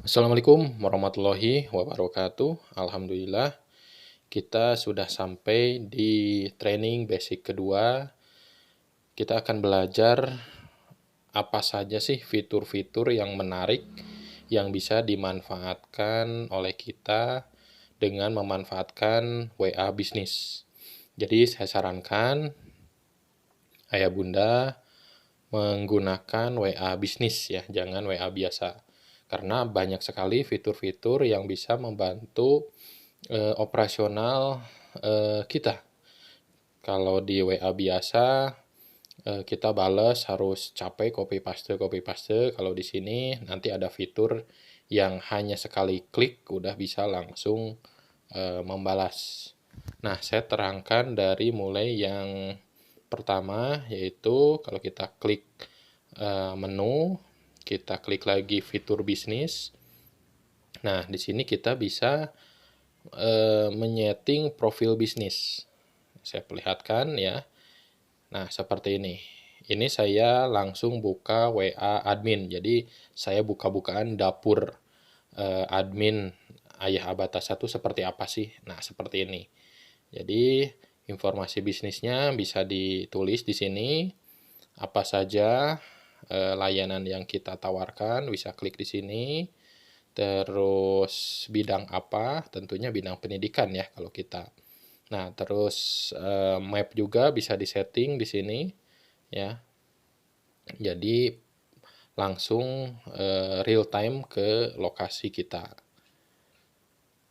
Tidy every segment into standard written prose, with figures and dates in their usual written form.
Assalamualaikum warahmatullahi wabarakatuh. Alhamdulillah, kita sudah sampai di training basic kedua. Kita akan belajar apa saja sih fitur-fitur yang menarik yang bisa dimanfaatkan oleh kita dengan memanfaatkan WA bisnis. Jadi saya sarankan ayah bunda menggunakan WA bisnis ya, jangan WA biasa. Karena banyak sekali fitur-fitur yang bisa membantu operasional kita. Kalau di WA biasa kita bales harus capek copy paste. Kalau di sini nanti ada fitur yang hanya sekali klik udah bisa langsung membalas. Nah, saya terangkan dari mulai yang pertama, yaitu kalau kita klik menu, kita klik lagi fitur bisnis. Nah, di sini kita bisa menyeting profil bisnis. Saya perlihatkan ya. Nah, seperti ini. Ini saya langsung buka WA admin. Jadi, saya buka-bukaan dapur admin Ayah Abatasa itu seperti apa sih? Nah, seperti ini. Jadi, informasi bisnisnya bisa ditulis di sini. Apa saja layanan yang kita tawarkan, bisa klik di sini. Terus bidang apa? Tentunya bidang pendidikan ya kalau kita. Nah, terus map juga bisa disetting di sini ya. Jadi langsung real time ke lokasi kita.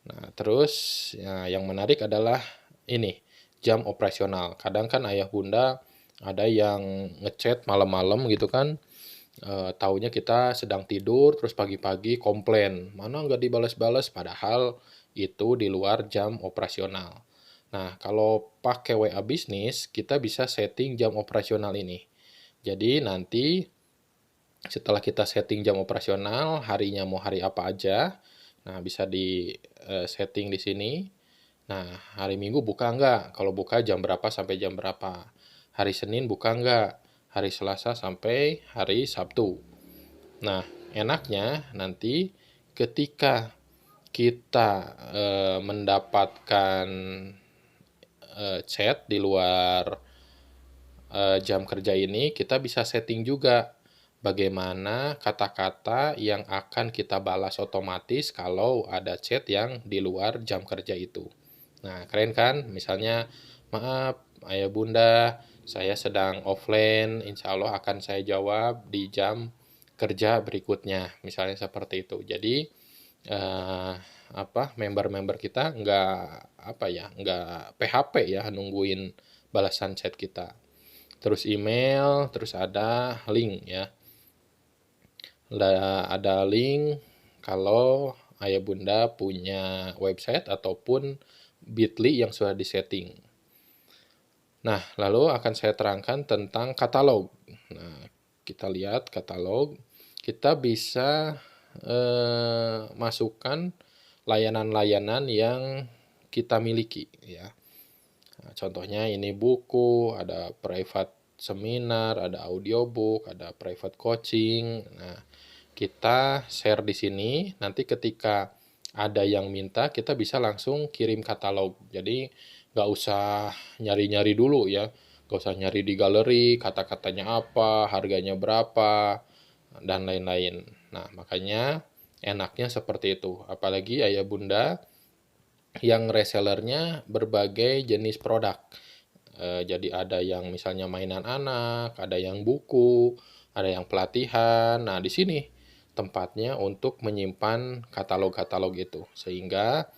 Nah, terus ya, yang menarik adalah ini, jam operasional. Kadang kan ayah bunda ada yang ngechat malam-malam gitu kan, taunya kita sedang tidur, terus pagi-pagi komplain, mana nggak dibalas-balas, padahal itu di luar jam operasional. Nah, kalau pakai WA bisnis, kita bisa setting jam operasional ini. Jadi nanti setelah kita setting jam operasional, harinya mau hari apa aja, nah bisa di setting di sini. Nah, hari Minggu buka nggak? Kalau buka jam berapa sampai jam berapa? Hari Senin buka nggak? Hari Selasa sampai hari Sabtu. Nah, enaknya nanti ketika kita mendapatkan chat di luar jam kerja ini, kita bisa setting juga bagaimana kata-kata yang akan kita balas otomatis kalau ada chat yang di luar jam kerja itu. Nah, keren kan? Misalnya, maaf ayah bunda, saya sedang offline, insya Allah akan saya jawab di jam kerja berikutnya. Misalnya seperti itu. Jadi, member-member kita nggak PHP ya nungguin balasan chat kita. Terus email, terus ada link ya. Ada link kalau ayah bunda punya website ataupun Bitly yang sudah disetting. Nah, lalu akan saya terangkan tentang katalog. Nah, kita lihat katalog. Kita bisa masukkan layanan-layanan yang kita miliki ya. Nah, contohnya ini buku, ada private seminar, ada audiobook, ada private coaching. Nah, kita share di sini, nanti ketika ada yang minta, kita bisa langsung kirim katalog. Jadi, nggak usah nyari-nyari dulu ya. Nggak usah nyari di galeri, kata-katanya apa, harganya berapa, dan lain-lain. Nah, makanya enaknya seperti itu. Apalagi ayah bunda yang resellernya berbagai jenis produk. Jadi ada yang misalnya mainan anak, ada yang buku, ada yang pelatihan. Nah, di sini tempatnya untuk menyimpan katalog-katalog itu. Sehingga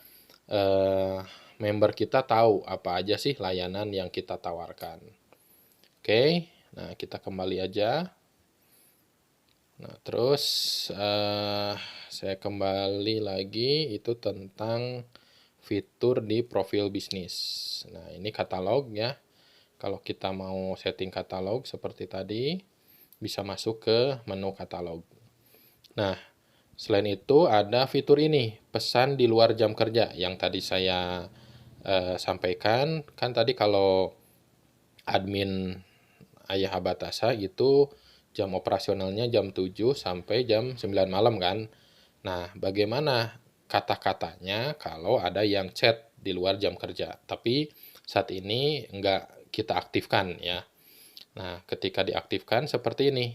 eh, member kita tahu apa aja sih layanan yang kita tawarkan. Oke, nah kita kembali aja. Nah, terus saya kembali lagi itu tentang fitur di profil bisnis. Nah, ini katalog ya. Kalau kita mau setting katalog seperti tadi, bisa masuk ke menu katalog. Nah, selain itu ada fitur ini, pesan di luar jam kerja yang tadi saya sampaikan. Kan tadi kalau admin Ayah Abatasa itu jam operasionalnya jam 7 sampai jam 9 malam kan. Nah, bagaimana kata-katanya kalau ada yang chat di luar jam kerja? Tapi saat ini nggak kita aktifkan ya. Nah, ketika diaktifkan seperti ini.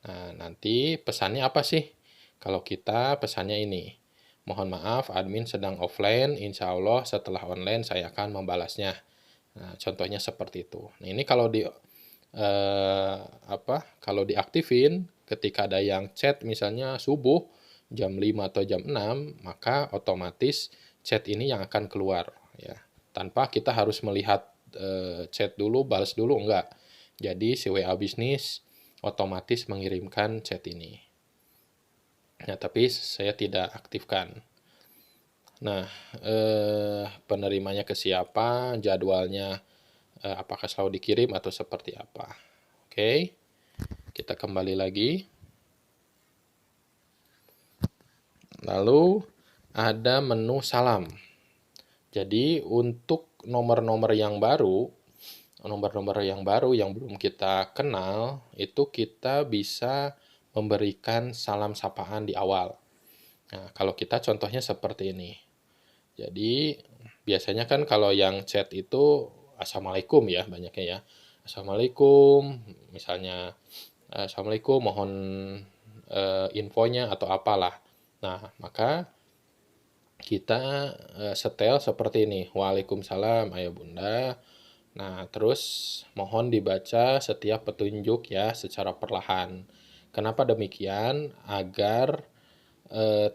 Nah, nanti pesannya apa sih? Kalau kita pesannya ini. Mohon maaf, admin sedang offline. Insya Allah setelah online saya akan membalasnya. Nah, contohnya seperti itu. Nah, ini kalau kalau diaktifin ketika ada yang chat misalnya subuh jam 5 atau jam 6, maka otomatis chat ini yang akan keluar ya. Tanpa kita harus melihat chat dulu, balas dulu enggak. Jadi si WA bisnis otomatis mengirimkan chat ini. Nah, tapi saya tidak aktifkan. Nah, penerimanya ke siapa, jadwalnya apakah selalu dikirim atau seperti apa. Oke, kita kembali lagi. Lalu ada menu salam. Jadi untuk nomor-nomor yang baru yang belum kita kenal, itu kita bisa memberikan salam sapaan di awal. Nah, kalau kita contohnya seperti ini. Jadi biasanya kan kalau yang chat itu Assalamualaikum ya banyaknya ya. Assalamualaikum, misalnya Assalamualaikum mohon infonya atau apalah. Nah, maka kita setel seperti ini. Waalaikumsalam ayah bunda. Nah, terus mohon dibaca setiap petunjuk ya secara perlahan. Kenapa demikian? Agar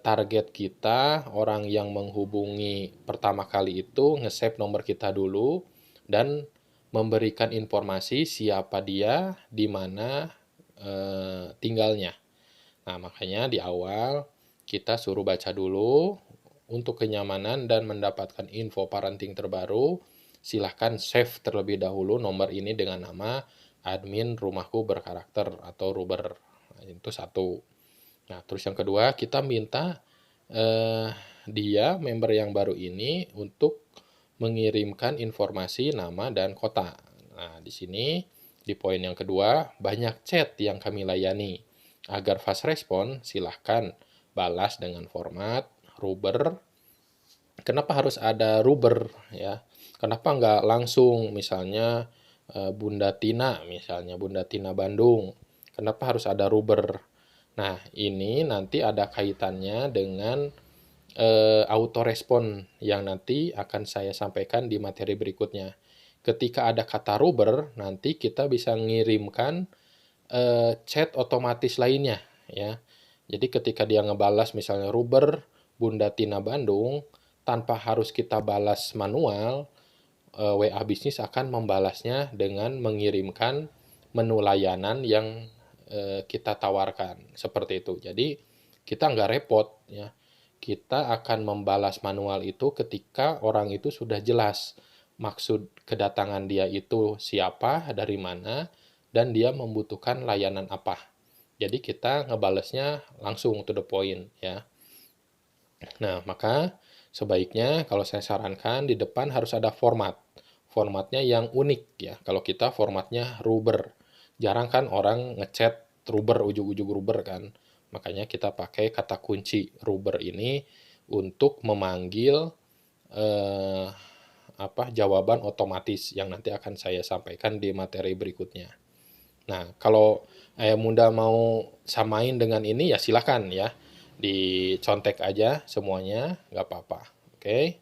target kita, orang yang menghubungi pertama kali itu nge-save nomor kita dulu dan memberikan informasi siapa dia, di mana tinggalnya. Nah, makanya di awal kita suruh baca dulu untuk kenyamanan dan mendapatkan info parenting terbaru. Silahkan save terlebih dahulu nomor ini dengan nama admin rumahku berkarakter atau Ruber. Nah, itu satu. Nah, terus yang kedua, kita minta dia, member yang baru ini, untuk mengirimkan informasi nama dan kota. Nah, di sini, di poin yang kedua, banyak chat yang kami layani. Agar fast respon, silahkan balas dengan format Ruber. Kenapa harus ada Ruber ya? Kenapa nggak langsung misalnya Bunda Tina, misalnya Bunda Tina Bandung? Kenapa harus ada Ruber? Nah, ini nanti ada kaitannya dengan auto respon yang nanti akan saya sampaikan di materi berikutnya. Ketika ada kata Ruber, nanti kita bisa mengirimkan chat otomatis lainnya ya. Jadi ketika dia ngebalas misalnya Ruber Bunda Tina Bandung, tanpa harus kita balas manual, WA bisnis akan membalasnya dengan mengirimkan menu layanan yang kita tawarkan seperti itu. Jadi kita nggak repot ya. Kita akan membalas manual itu ketika orang itu sudah jelas maksud kedatangan dia itu siapa, dari mana, dan dia membutuhkan layanan apa. Jadi kita ngebalesnya langsung to the point ya. Nah, maka sebaiknya kalau saya sarankan di depan harus ada format. Formatnya yang unik ya. Kalau kita formatnya Ruber. Jarang kan orang ngechat Ruber, ujung-ujung Ruber kan. Makanya kita pakai kata kunci Ruber ini untuk memanggil eh, jawaban otomatis yang nanti akan saya sampaikan di materi berikutnya. Nah, kalau Ayah Bunda mau samain dengan ini ya silakan ya. Dicontek aja semuanya, nggak apa-apa. Oke.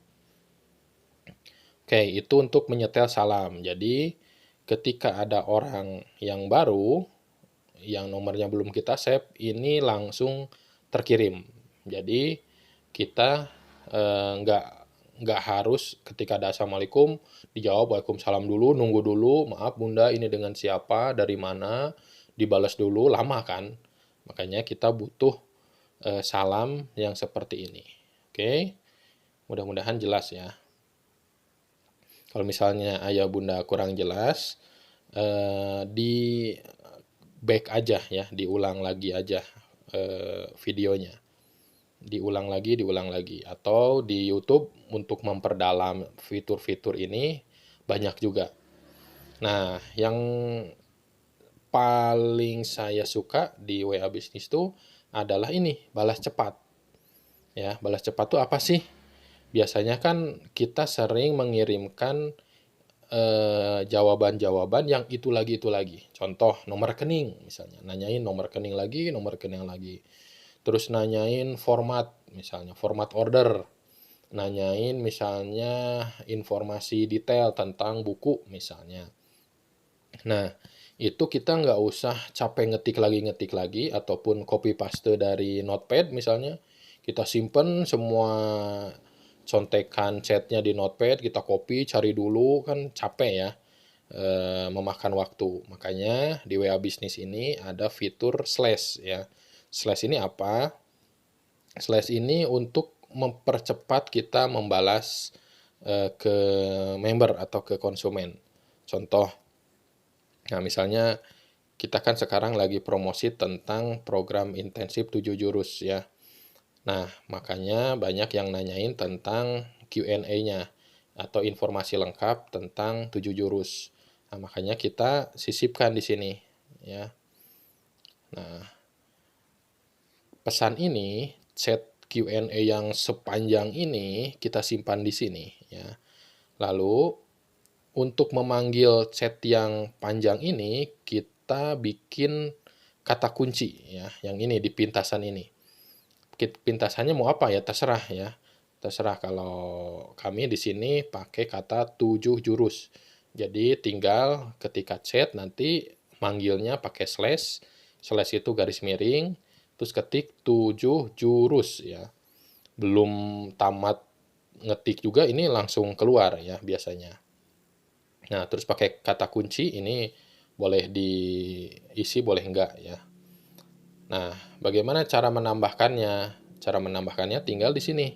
Oke, itu untuk menyetel salam. Jadi, ketika ada orang yang baru, yang nomornya belum kita save, ini langsung terkirim. Jadi, kita nggak harus ketika ada assalamualaikum dijawab waalaikumsalam dulu, nunggu dulu, maaf bunda ini dengan siapa, dari mana, dibalas dulu, lama kan. Makanya kita butuh salam yang seperti ini. Oke, mudah-mudahan jelas ya. Kalau misalnya ayah bunda kurang jelas, di back aja ya, diulang lagi aja videonya. Diulang lagi. Atau di YouTube untuk memperdalam fitur-fitur ini banyak juga. Nah, yang paling saya suka di WA Bisnis itu adalah ini, balas cepat. Ya, balas cepat tuh apa sih? Biasanya kan kita sering mengirimkan jawaban-jawaban yang itu lagi. Contoh, nomor rekening misalnya, nanyain nomor rekening lagi. Terus nanyain format, misalnya format order. Nanyain misalnya informasi detail tentang buku misalnya. Nah, itu kita nggak usah capek ngetik lagi, ataupun copy paste dari Notepad misalnya. Kita simpen semua contekan chatnya di Notepad, kita copy, cari dulu, kan capek ya, memakan waktu. Makanya di WA Business ini ada fitur slash ya. Slash ini apa? Slash ini untuk mempercepat kita membalas ke member atau ke konsumen. Contoh, nah misalnya kita kan sekarang lagi promosi tentang program intensif 7 jurus ya. Nah, makanya banyak yang nanyain tentang Q&A-nya atau informasi lengkap tentang 7 jurus. Nah, makanya kita sisipkan di sini ya. Nah, pesan ini, chat Q&A yang sepanjang ini kita simpan di sini ya. Lalu untuk memanggil chat yang panjang ini kita bikin kata kunci ya, yang ini di pintasan ini. Pintasannya mau apa ya, terserah ya. Terserah, kalau kami di sini pakai kata 7 jurus. Jadi tinggal ketika chat nanti manggilnya pakai slash, slash itu garis miring, terus ketik 7 jurus ya. Belum tamat ngetik juga ini langsung keluar ya biasanya. Nah, terus pakai kata kunci ini boleh diisi, boleh enggak ya. Nah, bagaimana cara menambahkannya? Cara menambahkannya tinggal di sini.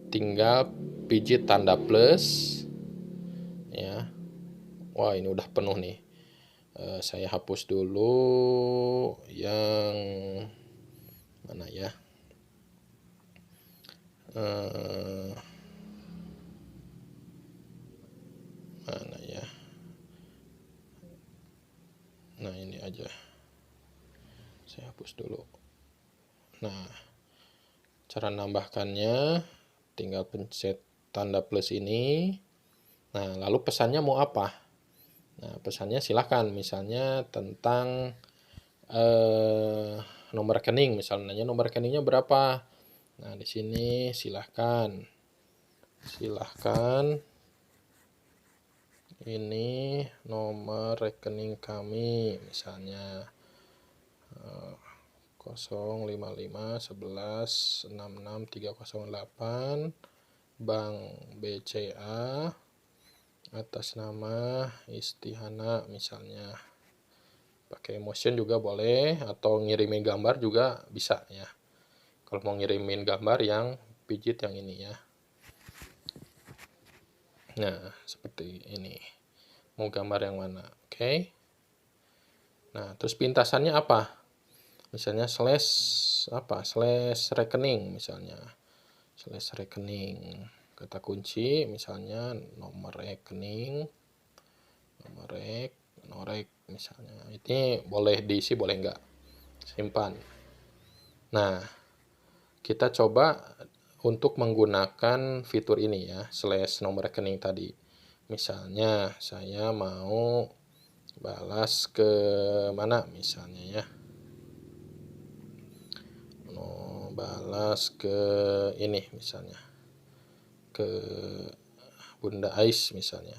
Tinggal pijit tanda plus ya. Wah, ini udah penuh nih. Saya hapus dulu yang mana ya? Eh, mana ya? Nah, ini aja. Saya hapus dulu. Nah, cara nambahkannya tinggal pencet tanda plus ini. Nah, lalu pesannya mau apa? Nah, pesannya silahkan, misalnya tentang nomor rekening, misalnya nanya nomor rekeningnya berapa. Nah, di sini silahkan ini nomor rekening kami, misalnya 055 11 66 308 Bank BCA atas nama Istihana misalnya. Pakai emotion juga boleh, atau ngirimin gambar juga bisa ya. Kalau mau ngirimin gambar yang pijit yang ini ya. Nah, seperti ini. Mau gambar yang mana? Oke. Nah, terus pintasannya apa? Misalnya slash apa? Slash rekening misalnya. Slash rekening. Kata kunci misalnya nomor rekening, norek misalnya. Ini boleh diisi, boleh enggak. Simpan. Nah, kita coba untuk menggunakan fitur ini ya, slash nomor rekening tadi. Misalnya saya mau balas ke mana misalnya ya. Mau balas ke ini misalnya. Ke Bunda Ais misalnya.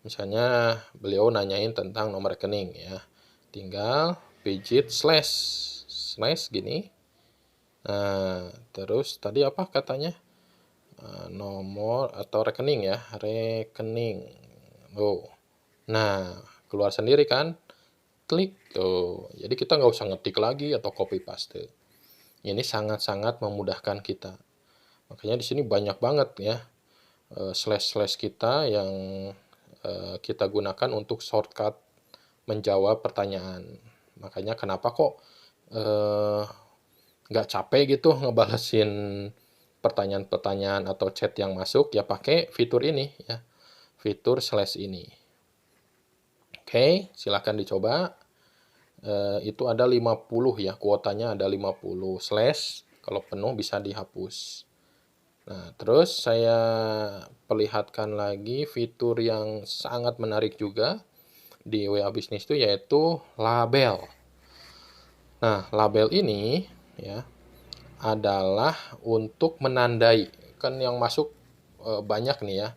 Misalnya beliau nanyain tentang nomor rekening ya. Tinggal pijit slash gini. Nah, terus tadi apa katanya? Nomor atau rekening ya, rekening. Oh. Nah, keluar sendiri kan? Klik tuh. Jadi kita nggak usah ngetik lagi atau copy paste. Ini sangat-sangat memudahkan kita. Makanya di sini banyak banget ya slash-slash kita yang kita gunakan untuk shortcut menjawab pertanyaan. Makanya kenapa kok nggak capek gitu ngebalesin pertanyaan-pertanyaan atau chat yang masuk, ya pakai fitur ini ya, fitur slash ini. Oke, silahkan dicoba. Itu ada 50 ya, kuotanya ada 50 slash. Kalau penuh bisa dihapus. Nah, terus saya perlihatkan lagi fitur yang sangat menarik juga di WA Bisnis itu yaitu label. Nah, label ini ya adalah untuk menandai, kan yang masuk banyak nih ya.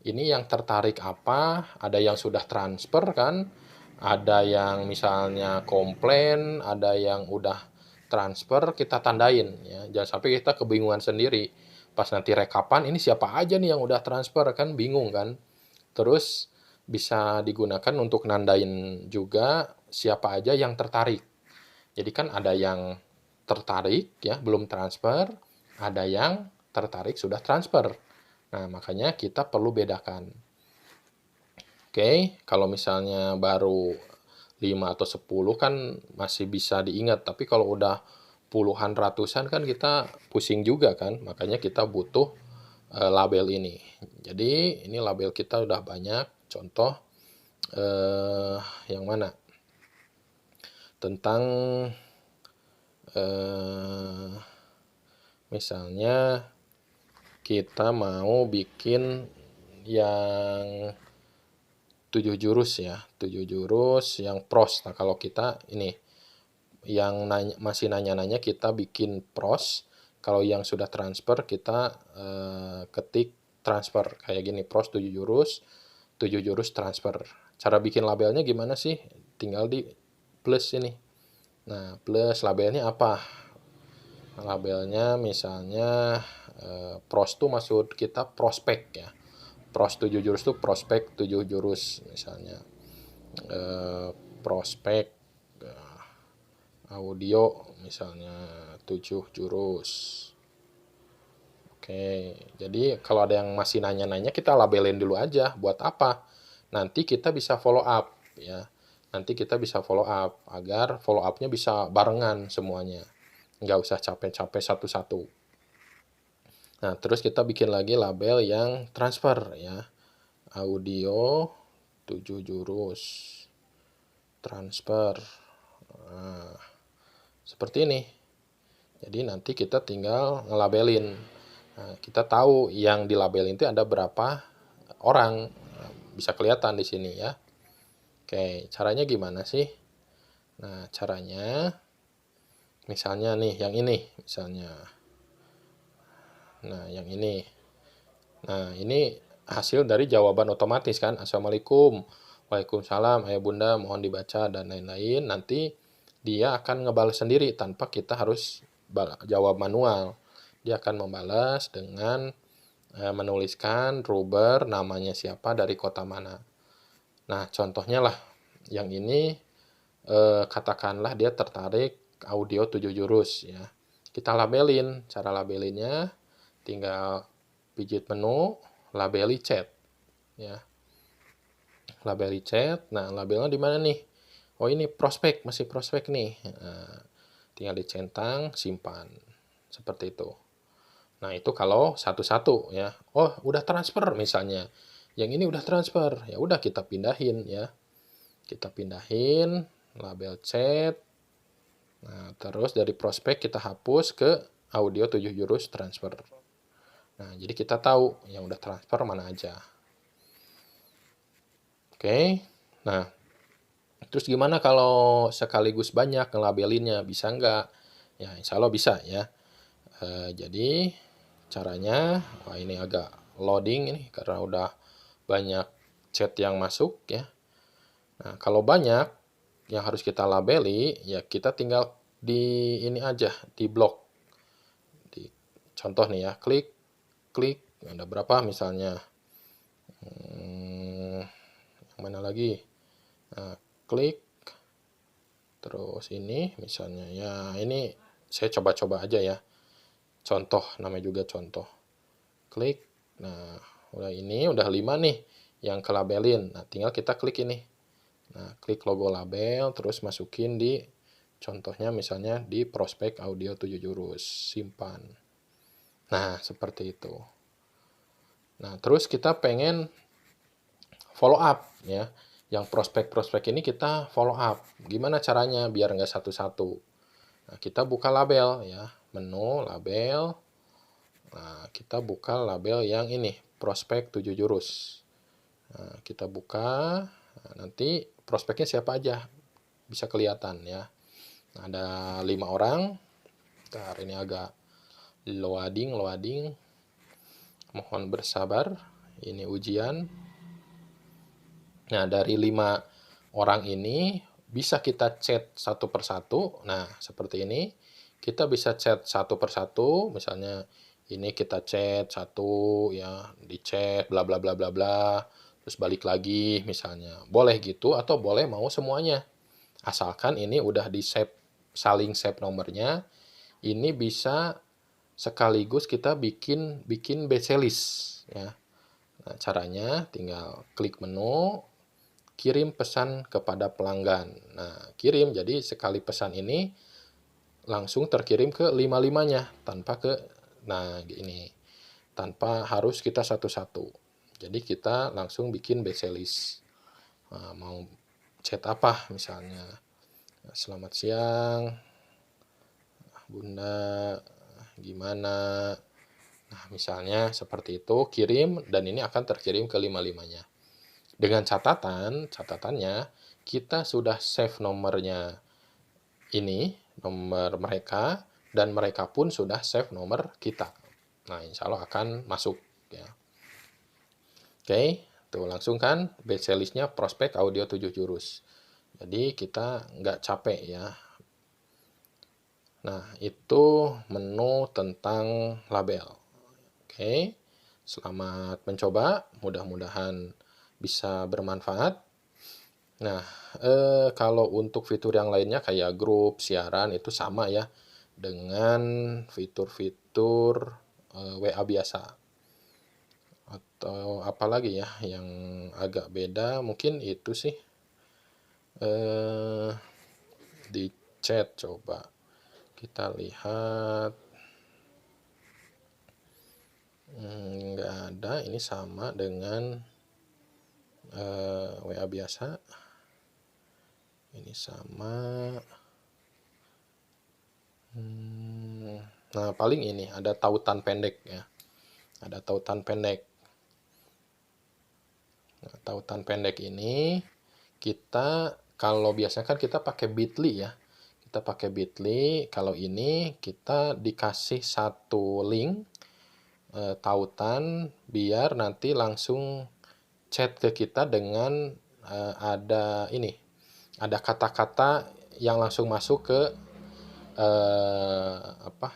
Ini yang tertarik apa, ada yang sudah transfer kan, ada yang misalnya komplain, ada yang udah transfer, kita tandain ya. Jangan sampai kita kebingungan sendiri. Pas nanti rekapan, ini siapa aja nih yang udah transfer, kan bingung kan. Terus bisa digunakan untuk nandain juga siapa aja yang tertarik. Jadi kan ada yang tertarik ya belum transfer, ada yang tertarik sudah transfer. Nah, makanya kita perlu bedakan. Oke, kalau misalnya baru 5 atau 10 kan masih bisa diingat, tapi kalau udah puluhan ratusan kan kita pusing juga kan, makanya kita butuh label ini. Jadi ini label kita udah banyak, contoh yang mana? Tentang misalnya kita mau bikin yang 7 jurus ya, 7 jurus yang pros. Nah, kalau kita ini yang masih nanya-nanya kita bikin pros. Kalau yang sudah transfer kita ketik transfer kayak gini, pros 7 jurus, 7 jurus transfer. Cara bikin labelnya gimana sih? Tinggal di plus ini. Nah, plus labelnya apa? Labelnya misalnya pros tuh maksud kita prospek ya. Pros 7 jurus tuh prospek 7 jurus misalnya. Prospek audio misalnya 7 jurus. Oke, jadi kalau ada yang masih nanya-nanya kita labelin dulu aja. Buat apa? Nanti kita bisa follow up ya. Nanti kita bisa follow up agar follow up-nya bisa barengan semuanya. Nggak usah capek-capek satu-satu. Nah, terus kita bikin lagi label yang transfer ya. Audio 7 jurus. Transfer. Nah, seperti ini. Jadi nanti kita tinggal ngelabelin. Nah, kita tahu yang dilabelin itu ada berapa orang. Nah, bisa kelihatan di sini ya. Oke, caranya gimana sih? Nah, caranya misalnya nih yang ini misalnya. Nah, yang ini. Nah, ini hasil dari jawaban otomatis kan. Assalamualaikum. Waalaikumsalam, ayah bunda mohon dibaca dan lain-lain. Nanti dia akan ngebalas sendiri tanpa kita harus jawab manual. Dia akan membalas dengan menuliskan rubber namanya siapa dari kota mana. Nah, contohnya lah yang ini katakanlah dia tertarik audio 7 jurus ya. Kita labelin, cara labelinnya tinggal pijit menu, labeli chat ya. Labeli chat. Nah, labelnya di mana nih? Oh, ini prospek, masih prospek nih. Nah, tinggal dicentang, simpan. Seperti itu. Nah, itu kalau satu-satu ya. Oh, udah transfer misalnya. Yang ini udah transfer. Ya udah kita pindahin ya. Kita pindahin label chat. Nah, terus dari prospek kita hapus ke audio 7 jurus transfer. Nah, jadi kita tahu yang udah transfer mana aja. Oke. Nah, terus gimana kalau sekaligus banyak ngelabelinnya? Bisa nggak? Ya, insya Allah bisa ya. Jadi caranya, wah ini agak loading ini karena udah banyak chat yang masuk ya. Nah, kalau banyak yang harus kita labeli, ya kita tinggal di ini aja, di blok. Di contoh nih ya, klik, klik, ada berapa misalnya. Yang mana lagi? Nah, klik, terus ini misalnya ya ini saya coba-coba aja ya. Contoh, namanya juga contoh. Klik, nah udah ini udah 5 nih yang kelabelin. Nah, tinggal kita klik ini. Nah, klik logo label, terus masukin di contohnya misalnya di prospek audio 7 jurus, simpan. Nah, seperti itu. Nah, terus kita pengen follow up ya. Yang prospek-prospek ini kita follow up. Gimana caranya biar nggak satu-satu? Nah, kita buka label ya. menu, label. Nah, kita buka label yang ini, prospek 7 jurus. Nah, kita buka, nah, nanti prospeknya siapa aja, bisa kelihatan ya. Ada 5 orang. Ntar ini agak loading. Mohon bersabar, ini ujian. Nah, dari 5 orang ini bisa kita chat satu persatu. Nah, seperti ini. Kita bisa chat satu persatu, misalnya ini kita chat satu ya, di chat bla bla bla bla bla, terus balik lagi misalnya. Boleh gitu atau boleh mau semuanya. Asalkan ini udah di save, saling save nomornya, ini bisa sekaligus kita bikin batch list ya. Nah, caranya tinggal klik menu, kirim pesan kepada pelanggan. Nah, kirim, jadi sekali pesan ini langsung terkirim ke 5-5-nya nah ini tanpa harus kita satu-satu. Jadi kita langsung bikin batch list. Nah, mau chat apa misalnya, selamat siang Bunda, gimana? Nah, misalnya seperti itu, kirim, dan ini akan terkirim ke 5-5-nya. Dengan catatannya, kita sudah save nomornya ini, nomor mereka, dan mereka pun sudah save nomor kita. Nah, insya Allah akan masuk. Ya. Oke, tuh langsung kan batch list-nya prospek audio 7 jurus. Jadi kita nggak capek ya. Nah, itu menu tentang label. Oke, selamat mencoba. Mudah-mudahan bisa bermanfaat. Nah, kalau untuk fitur yang lainnya kayak grup, siaran, itu sama ya dengan fitur-fitur WA biasa. Atau apalagi ya yang agak beda, mungkin itu sih. Di chat coba kita lihat. Nggak ada, ini sama dengan WA biasa. Ini sama. Nah, paling ini ada tautan pendek ya. Ada tautan pendek. Nah, tautan pendek ini kita kalau biasanya kan kita pakai Bitly ya. Kita pakai Bitly. Kalau ini kita dikasih satu link tautan biar nanti langsung chat ke kita dengan ada kata-kata yang langsung masuk ke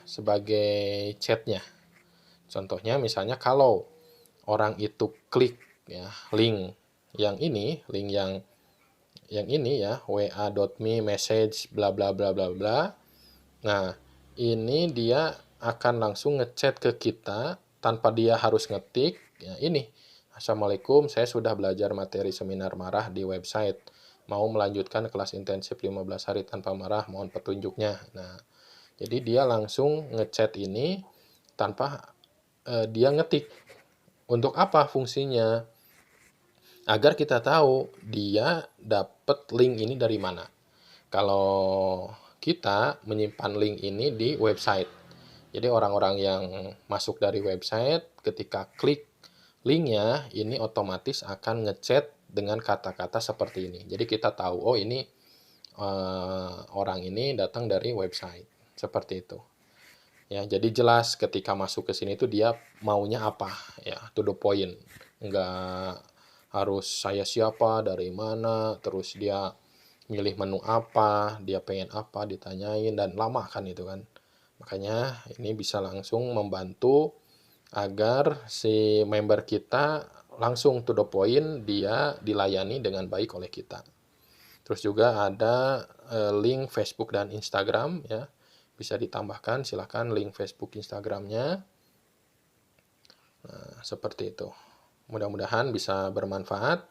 sebagai chatnya. Contohnya misalnya kalau orang itu klik ya link yang ini ya, wa.me message bla bla bla bla bla. Nah, ini dia akan langsung ngechat ke kita tanpa dia harus ngetik ya, ini, Assalamualaikum, saya sudah belajar materi seminar marah di website. Mau melanjutkan kelas intensif 15 hari tanpa marah, mohon petunjuknya. Nah, jadi dia langsung ngechat ini tanpa dia ngetik. Untuk apa fungsinya? Agar kita tahu dia dapat link ini dari mana. Kalau kita menyimpan link ini di website. Jadi orang-orang yang masuk dari website ketika klik linknya ini otomatis akan ngechat dengan kata-kata seperti ini. Jadi kita tahu, oh ini orang ini datang dari website. Seperti itu. Ya, jadi jelas ketika masuk ke sini tuh dia maunya apa ya, to the point. Enggak harus saya siapa, dari mana, terus dia milih menu apa, dia pengen apa, ditanyain, dan lama kan itu kan. Makanya ini bisa langsung membantu agar si member kita langsung to the point, dia dilayani dengan baik oleh kita. Terus juga ada link Facebook dan Instagram ya. Bisa ditambahkan, silahkan link Facebook Instagramnya. Nah, seperti itu. Mudah-mudahan bisa bermanfaat.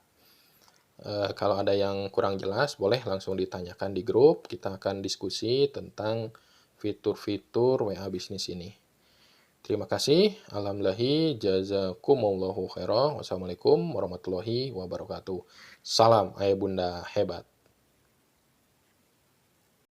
Kalau ada yang kurang jelas, boleh langsung ditanyakan di grup. Kita akan diskusi tentang fitur-fitur WA bisnis ini. Terima kasih. Alhamdulillah. Jazakumullahu khairan. Wassalamualaikum warahmatullahi wabarakatuh. Salam ayah bunda hebat.